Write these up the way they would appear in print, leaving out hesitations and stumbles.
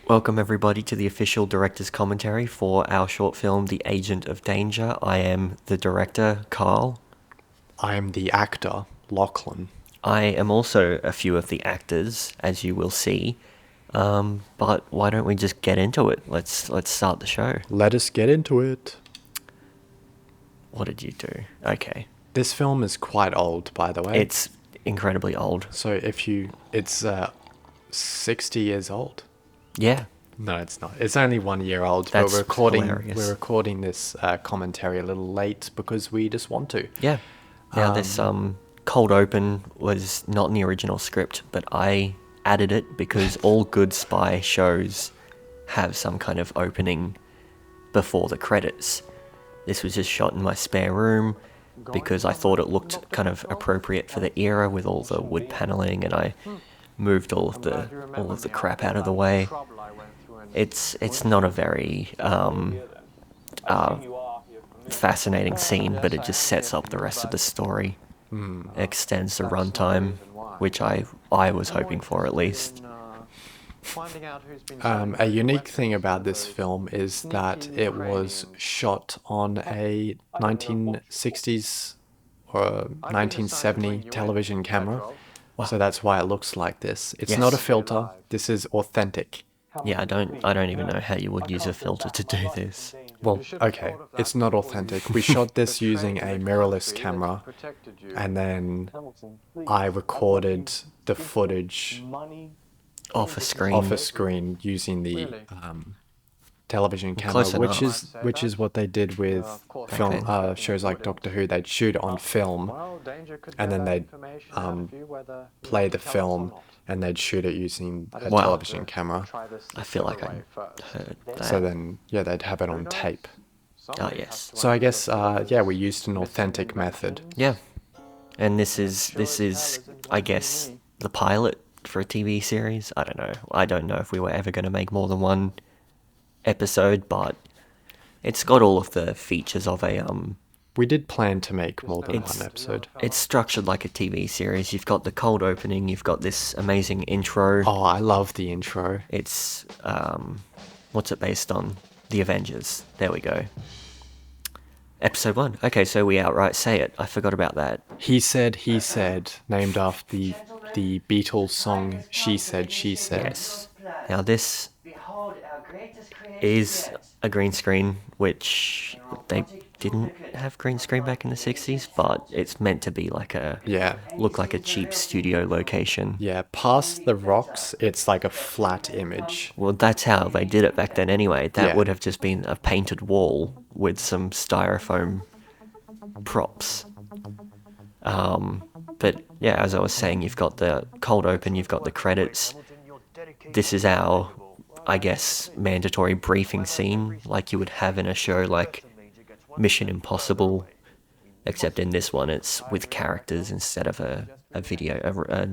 Welcome everybody to the official director's commentary for our short film, The Agent of D.A.N.G.E.R. I am the director, Karl. I am the actor, Lachlan. I am also a few of the actors, as you will see. But why don't we just get into it? Let's start the show. Let us get into it. What did you do? Okay. This film is quite old, by the way. It's incredibly old. So it's 60 years old. Yeah. No, it's not. It's only 1 year old. That's but hilarious. we're recording this commentary a little late because we just want to. Yeah. Now this cold open was not in the original script, but I added it because all good spy shows have some kind of opening before the credits. This was just shot in my spare room because I thought it looked kind of appropriate for the era with all the wood paneling, and I moved all of the crap out of the way. It's not a very fascinating scene, but it just sets up the rest of the story. Extends the runtime, which I was hoping for at least. A unique thing about this film is that it was shot on a 1960s or 1970 television camera. Wow. So that's why it looks like this. It's Yes. not a filter. This is authentic. Yeah, I don't even know how you would use a filter to do this. Well, okay, it's not authentic. We shot this using a mirrorless camera, and then I recorded the footage Off a screen. off a screen using the television camera, Close which enough. is what they did with film shows like Doctor Who. They'd shoot it on film, and then they'd play the film, and they'd shoot it using a Wow. television camera. I feel like I heard that. So then, yeah, they'd have it on tape. Oh yes. So I guess, we used an authentic method. Yeah. And this is I guess the pilot for a TV series. I don't know. I don't know if we were ever going to make more than one episode, but it's got all of the features of a We did plan to make more than It's- one episode. it's structured like a TV series. You've got the cold opening, you've got this amazing intro. Oh, I love the intro. It's what's it based on? The Avengers. There we go. Episode 1. Okay, so we outright say it. I forgot about that. He said, named after the Beatles song She Said, She Said. Yes. Now this is a green screen, which they didn't have green screen back in the 60s, but it's meant to be like look like a cheap studio location. Yeah, past the rocks, it's like a flat image. Well, that's how they did it back then anyway. That Yeah. would have just been a painted wall with some styrofoam props. But yeah, as I was saying, you've got the cold open, you've got the credits. This is our, I guess, mandatory briefing scene like you would have in a show like Mission Impossible, except in this one it's with characters instead of an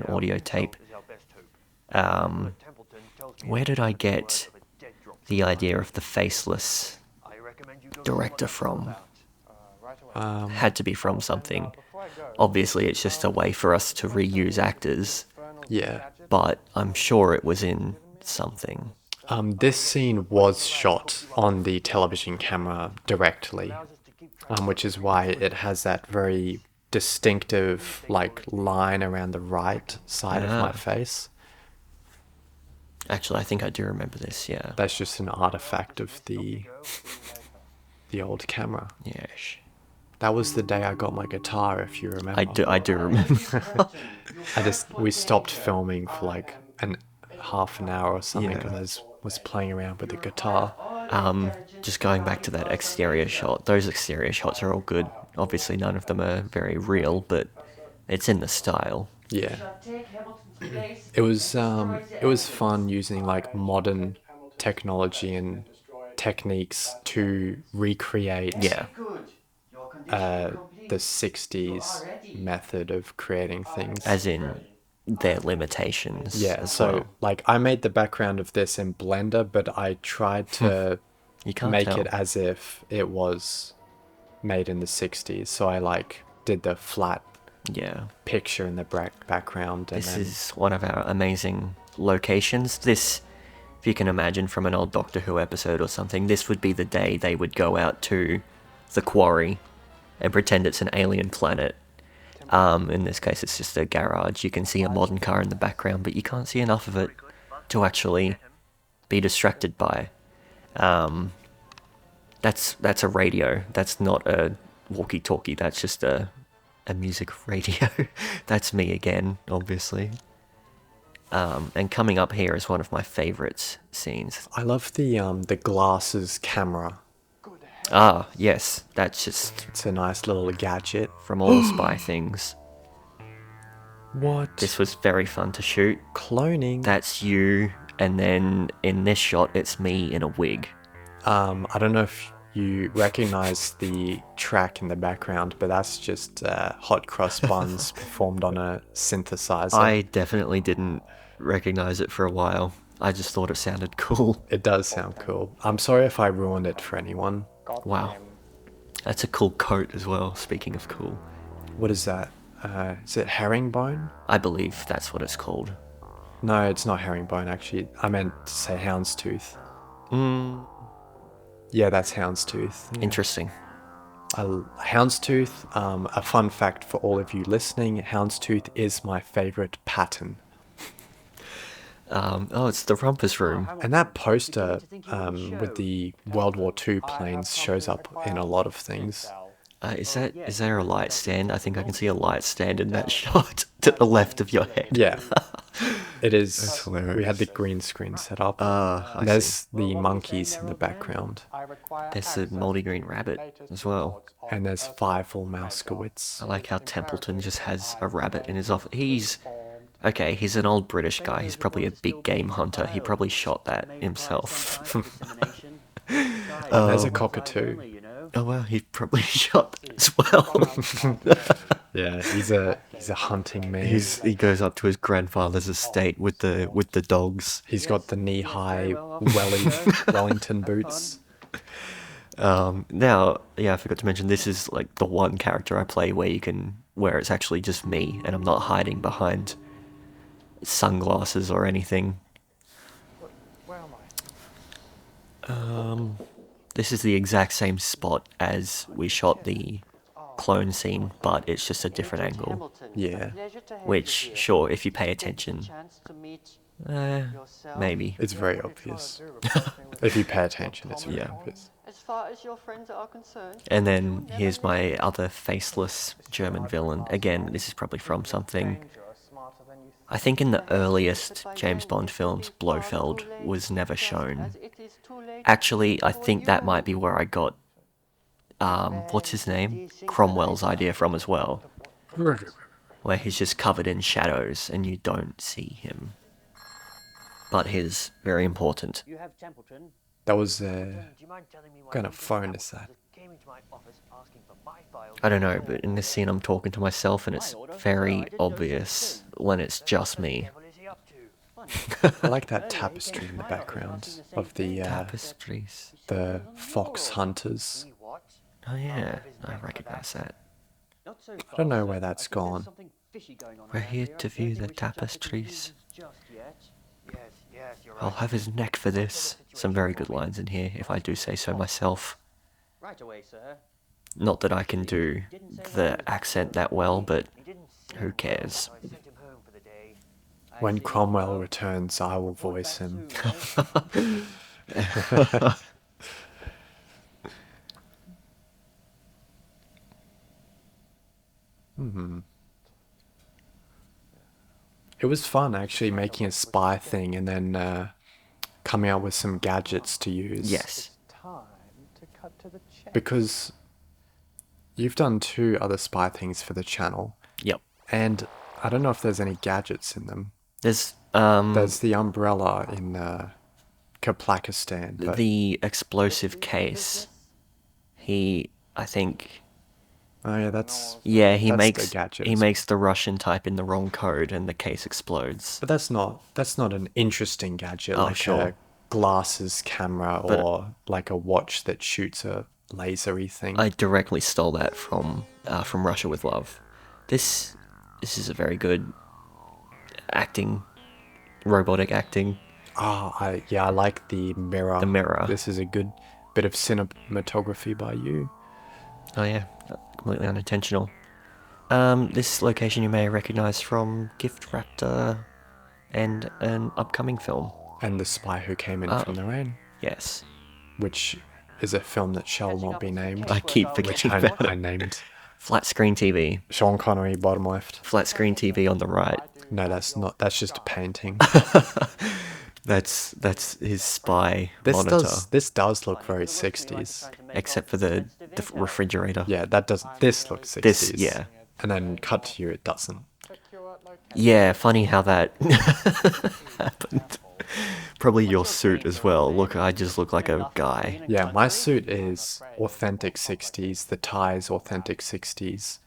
audio tape. Where did I get the idea of the faceless director from? Had to be from something. Obviously, it's just a way for us to reuse actors, Yeah. but I'm sure it was in something. This scene was shot on the television camera directly, which is why it has that very distinctive line around the right side of my face. Actually, I think I do remember this, yeah. That's just an artifact of the old camera. Yes. That was the day I got my guitar, if you remember. I do remember. We stopped filming for like half an hour or something Yeah. because I was playing around with the guitar. Just going back to that exterior shot, those exterior shots are all good. Obviously, none of them are very real, but it's in the style. Yeah. It was fun using like modern technology and techniques to recreate Yeah. the 60s method of creating things. As in their limitations. Yeah, as so well. like I made the background of this in Blender, but I tried to You can't make tell. it as if it was made in the 60s. So I like did the flat Yeah. picture in the background. And This then, is one of our amazing locations. This if you can imagine from an old Doctor Who episode or something, this would be the day they would go out to the quarry and pretend it's an alien planet. In this case, it's just a garage. You can see a modern car in the background, but you can't see enough of it to actually be distracted by. That's a radio. That's not a walkie-talkie. That's just a music radio. That's me again, obviously. And coming up here is one of my favourite scenes. I love the glasses camera. Ah, yes, that's just It's a nice little gadget. from all the spy things. What? This was very fun to shoot. Cloning. That's you, and then in this shot, it's me in a wig. I don't know if you recognize the track in the background, but that's just hot cross buns performed on a synthesizer. I definitely didn't recognize it for a while. I just thought it sounded cool. It does sound cool. I'm sorry if I ruined it for anyone. Wow. That's a cool coat as well, speaking of cool. What is that? Is it herringbone? I believe that's what it's called. No, it's not herringbone, actually. I meant to say houndstooth. Yeah, that's houndstooth. Yeah. Interesting. Houndstooth, a fun fact for all of you listening, houndstooth is my favorite pattern. Oh, it's the rumpus room. And that poster with the World War II planes shows up in a lot of things. Is there a light stand? I think I can see a light stand in that shot to the left of your head. Yeah, it is. That's hilarious. We had the green screen set up. I There's the monkeys in the background. There's a moldy green rabbit as well. And there's Fievel Mouskowitz. I like how Templeton just has a rabbit in his office. He's an old British guy. He's probably a big game hunter. He probably shot that himself. There's a cockatoo. Oh wow, he probably shot as well. Yeah, he's a hunting man. He goes up to his grandfather's estate with the dogs. He's got the knee-high Wellington boots. Now, yeah, I forgot to mention, this is like the one character I play where it's actually just me and I'm not hiding behind sunglasses or anything. This is the exact same spot as we shot the clone scene, but it's just a different angle. Yeah, Which, sure, if you pay attention, maybe. it's very obvious. If you pay attention, it's very Yeah. obvious. As far as your friends are concerned. And then here's my other faceless German villain. Again, this is probably from something. I think in the earliest James Bond films, Blofeld was never shown. Actually, I think that might be where I got, what's his name? Cromwell's idea from as well. Where he's just covered in shadows and you don't see him. But he's very important. You have Templeton. That was Do you mind telling me what kind of phone is that? came into my office asking for my files? I don't know, but in this scene I'm talking to myself and it's very obvious when it's just me. What is he up to? I like that tapestry in the background of the Tapestries. fox hunters. What? Oh yeah, I recognize that. Not so I don't know where that's gone. something fishy going on. We're here to view the tapestries. Just yet. Yes, you're I'll have his neck for this. Some very good lines in here, if I do say so myself. Right away, sir. Not that I can do the accent that well, but who cares? I sent him home for the day. When Cromwell returns, I will voice him. It was fun actually making a spy thing and then coming out with some gadgets to use. Yes. Because you've done 2 other spy things for the channel, Yep. and I don't know if there's any gadgets in them. There's There's the umbrella in Kaplakistan. But the explosive case. I think, oh yeah, that's he that's the makes gadget, he isn't it? makes the Russian type in the wrong code and the case explodes. But that's not an interesting gadget like sure. a glasses camera or like a watch that shoots a lasery thing. I directly stole that from Russia with Love. This is a very good acting, robotic acting. I like the mirror. The mirror. This is a good bit of cinematography by you. Oh yeah, completely unintentional. This location you may recognise from Gift Raptor and an upcoming film. And The Spy Who Came In From the Rain, Yes. which is a film that shall not be named. I keep Which forgetting about I it. named. Flat screen TV. Sean Connery, bottom left. Flat screen TV on the right. No, that's not. That's just a painting. That's his spy monitor. This does look very 60s. Except for the refrigerator. Yeah, that does. This looks 60s. This, yeah. And then cut to you, it doesn't. Yeah, funny how that happened. Probably your suit as well. Look, I just look like a guy. Yeah, my suit is authentic 60s. The tie is authentic 60s.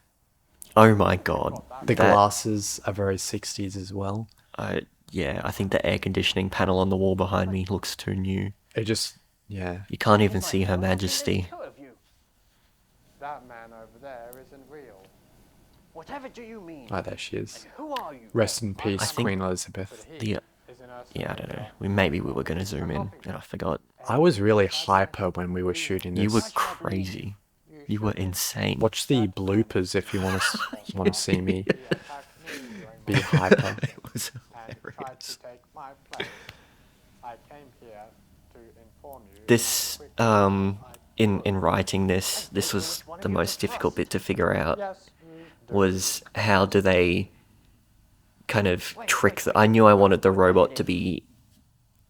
Oh my god. The glasses are very 60s as well. Yeah, I think the air conditioning panel on the wall behind me looks too new. It just, yeah. You can't even see Her Majesty. That man over there isn't real. Whatever do you mean? Oh, there she is. Who are you? Rest in peace, I think- Queen Elizabeth. Yeah, I don't know. Maybe we were going to zoom in, and I forgot. I was really hyper when we were shooting this. You were crazy. You were insane. Watch the bloopers if you want to see me be hyper. It was And tried to take my place. I came here to inform you. This, in writing this was the most difficult bit to figure out, Yes, was how do they kind of trick I knew I wanted the robot to be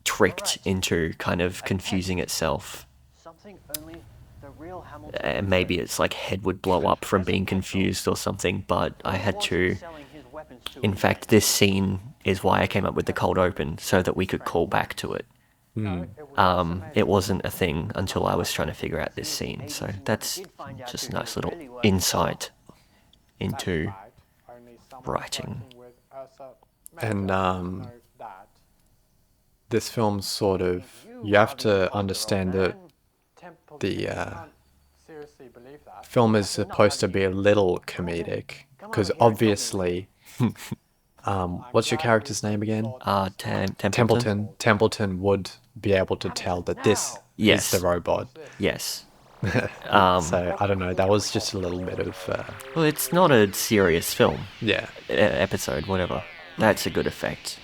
tricked into kind of confusing itself. Something only the real Hamilton. And maybe its like head would blow up from being confused or something, but I had to... In fact, this scene is why I came up with the cold open, so that we could call back to it. It wasn't a thing until I was trying to figure out this scene, so that's just a nice little insight into writing. And this film sort of, you have to understand that the film is supposed to be a little comedic, because obviously, what's your character's name again? Templeton? Templeton would be able to tell that this Yes. is the robot. Yes. So I don't know. That was just a little bit of Well, it's not a serious film. yeah. Episode, whatever. That's a good effect.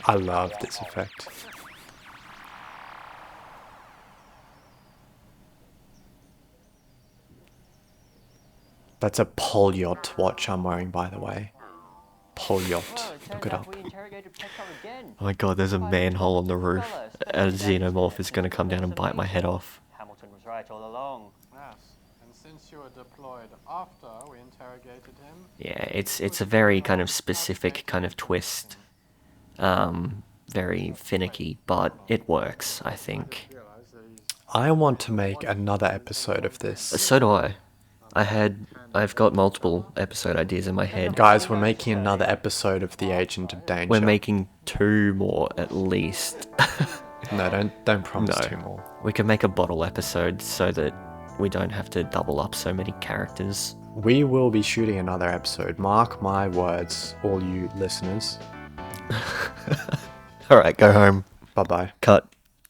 I love this effect. That's a polyot watch I'm wearing, by the way. Polyot. Look it up. Oh my god, there's a manhole on the roof. A xenomorph is going to come down and bite my head off. Hamilton was right all along. yes. And since you were deployed after we interrogated him, Yeah, it's a very kind of specific kind of twist. Very finicky, but it works, I think. I want to make another episode of this. So do I. I've got multiple episode ideas in my head. Guys, we're making another episode of The Agent of D.A.N.G.E.R. We're making 2 more at least. No, don't promise No. 2 more. We can make a bottle episode so that we don't have to double up so many characters. We will be shooting another episode. Mark my words, all you listeners. Alright, go home. Bye-bye. Cut.